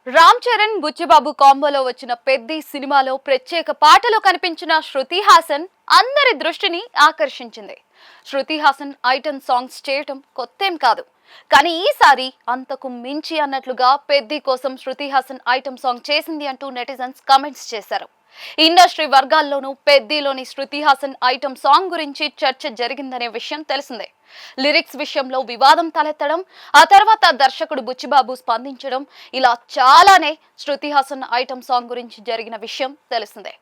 రామ్ చరణ్ బుచ్చిబాబు కాంబోలో వచ్చిన పెద్ది సినిమాలో ప్రత్యేక పాటలో కనిపించిన శృతి హాసన్ అందరి దృష్టిని ఆకర్షించింది. శృతి హాసన్ ఐటమ్ సాంగ్స్ చేయటం కొత్తేం కాదు, కానీ ఈసారి అంతకు మించి అన్నట్లుగా పెద్ది కోసం శృతి హాసన్ ఐటమ్ సాంగ్ చేసింది అంటూ నెటిజన్స్ కామెంట్స్ చేశారు. Industry వర్గాల్లోనూ పెద్దిలోని Shruti Haasan item song గురించి చర్చ జరిగిందనే విషయం తెలిసిందే. లిరిక్స్ విషయంలో వివాదం తలెత్తడం, ఆ తర్వాత దర్శకుడు బుచ్చిబాబు స్పందించడం, ఇలా చాలానే శృతి హాసన్ ఐటమ్ సాంగ్ గురించి జరిగిన విషయం తెలిసిందే.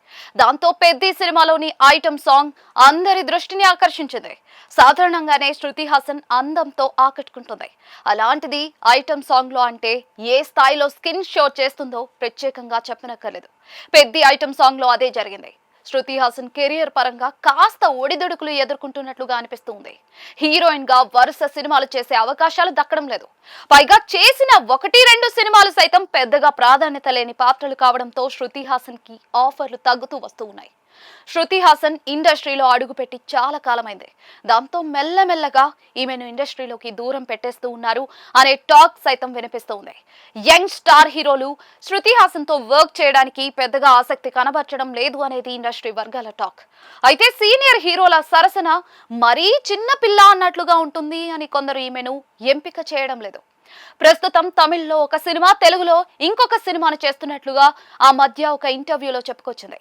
దాంతో పెద్ది సినిమాలోని ఐటమ్ సాంగ్ అందరి దృష్టిని ఆకర్షించింది. సాధారణంగానే శృతి హాసన్ అందంతో ఆకట్టుకుంటుంది. అలాంటిది ఐటమ్ సాంగ్ లో అంటే ఏ స్థాయిలో స్కిన్ షో చేస్తుందో ప్రత్యేకంగా చెప్పనక్కర్లేదు. పెద్ది ఐటమ్ సాంగ్ లో అదే జరిగింది. శృతి హాసన్ కెరియర్ పరంగా కాస్త ఒడిదుడుకులు ఎదుర్కొంటున్నట్లుగా అనిపిస్తుంది. హీరోయిన్ గా వరుస సినిమాలు చేసే అవకాశాలు దక్కడం లేదు. పైగా చేసిన 1-2 సినిమాలు సైతం పెద్దగా ప్రాధాన్యత లేని పాత్రలు కావడంతో శృతి హాసన్ కి ఆఫర్లు తగ్గుతూ వస్తూ ఉన్నాయి. శృతి హాసన్ ఇండస్ట్రీలో అడుగుపెట్టి చాలా కాలమైంది. దాంతో మెల్లమెల్లగా ఈమెను ఇండస్ట్రీలోకి దూరం పెట్టేస్తూ ఉన్నారు అనే టాక్ సైతం వినిపిస్తూ ఉంది. యంగ్ స్టార్ హీరోలు శృతి హాసన్ తో వర్క్ చేయడానికి పెద్దగా ఆసక్తి కనబరచడం లేదు అనేది ఇండస్ట్రీ వర్గాల టాక్. అయితే సీనియర్ హీరోల సరసన మరీ చిన్న పిల్ల అన్నట్లుగా ఉంటుంది అని కొందరు ఈమెను ఎంపిక చేయడం లేదు. ప్రస్తుతం తమిళ్లో ఒక సినిమా, తెలుగులో ఇంకొక సినిమాను చేస్తున్నట్లుగా ఆ మధ్య ఒక ఇంటర్వ్యూలో చెప్పుకొచ్చింది.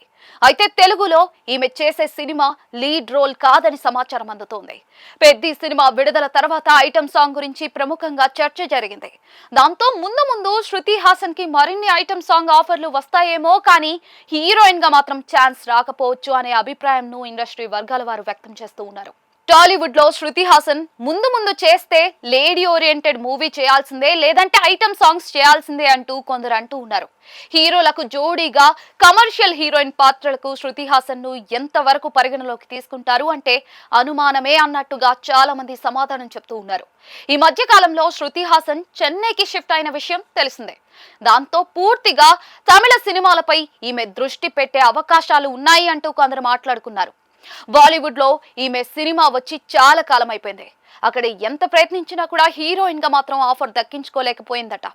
అయితే తెలుగులో ఈమె చేసే సినిమా లీడ్ రోల్ కాదని సమాచారం అందుతోంది. పెద్ది సినిమా విడుదల తర్వాత ఐటమ్ సాంగ్ గురించి ప్రముఖంగా చర్చ జరిగింది. దాంతో ముందు శృతి హాసన్ కి మరిన్ని ఐటమ్ సాంగ్ ఆఫర్లు వస్తాయేమో, కానీ హీరోయిన్ గా మాత్రం ఛాన్స్ రాకపోవచ్చు అనే అభిప్రాయంను ఇండస్ట్రీ వర్గాల వారు వ్యక్తం చేస్తూ ఉన్నారు. టాలీవుడ్ లో శృతి హాసన్ ముందు చేస్తే లేడీ ఓరియంటెడ్ మూవీ చేయాల్సిందే, లేదంటే ఐటమ్ సాంగ్స్ చేయాల్సిందే అంటూ కొందరు అంటూ ఉన్నారు. హీరోలకు జోడీగా కమర్షియల్ హీరోయిన్ పాత్రలకు శృతి హాసన్ ను ఎంత వరకు పరిగణలోకి తీసుకుంటారు అంటే అనుమానమే అన్నట్టుగా చాలా మంది సమాధానం చెప్తూ ఉన్నారు. ఈ మధ్య కాలంలో శృతి హాసన్ చెన్నైకి షిఫ్ట్ అయిన విషయం తెలిసిందే. దాంతో పూర్తిగా తమిళ సినిమాలపై ఈమె దృష్టి పెట్టే అవకాశాలు ఉన్నాయి అంటూ కొందరు మాట్లాడుకున్నారు. బాలీవుడ్ లో ఈమె సినిమా వచ్చి చాలా కాలం అయిపోయింది. అక్కడ ఎంత ప్రయత్నించినా కూడా హీరోయిన్ గా మాత్రం ఆఫర్ దక్కించుకోలేకపోయిందట.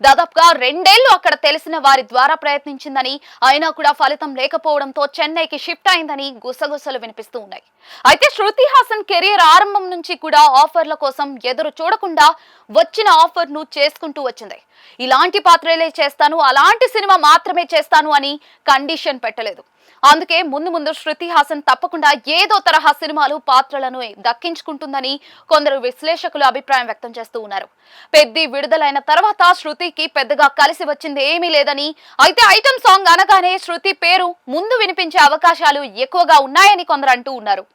దాదాపుగా 2 ఏళ్లు అక్కడ తెలిసిన వారి ద్వారా ప్రయత్నించిందని, అయినా కూడా ఫలితం లేకపోవడంతో చెన్నైకి షిఫ్ట్ అయిందని గుసగుసలు వినిపిస్తూ ఉన్నాయి. అయితే శృతి హాసన్ కెరియర్ ఆరంభం నుంచి కూడా ఆఫర్ల కోసం ఎదురు చూడకుండా వచ్చిన ఆఫర్ ను చేసుకుంటూ వచ్చింది. ఇలాంటి పాత్రలే చేస్తాను, అలాంటి సినిమా మాత్రమే చేస్తాను అని కండిషన్ పెట్టలేదు. అందుకే ముందు శృతి హాసన్ తప్పకుండా ఏదో తరహా సినిమాలు, పాత్రలను దక్కించుకుంటుందని కొందరు విశ్లేషకులు అభిప్రాయం వ్యక్తం చేస్తూ ఉన్నారు. పెద్ది విడుదలైన తర్వాత శృతికి పెద్దగా కలిసి వచ్చింది ఏమీ లేదని, అయితే ఐటమ్ సాంగ్ అనగానే శృతి పేరు ముందు వినిపించే అవకాశాలు ఎక్కువగా ఉన్నాయని కొందరు అంటూ ఉన్నారు.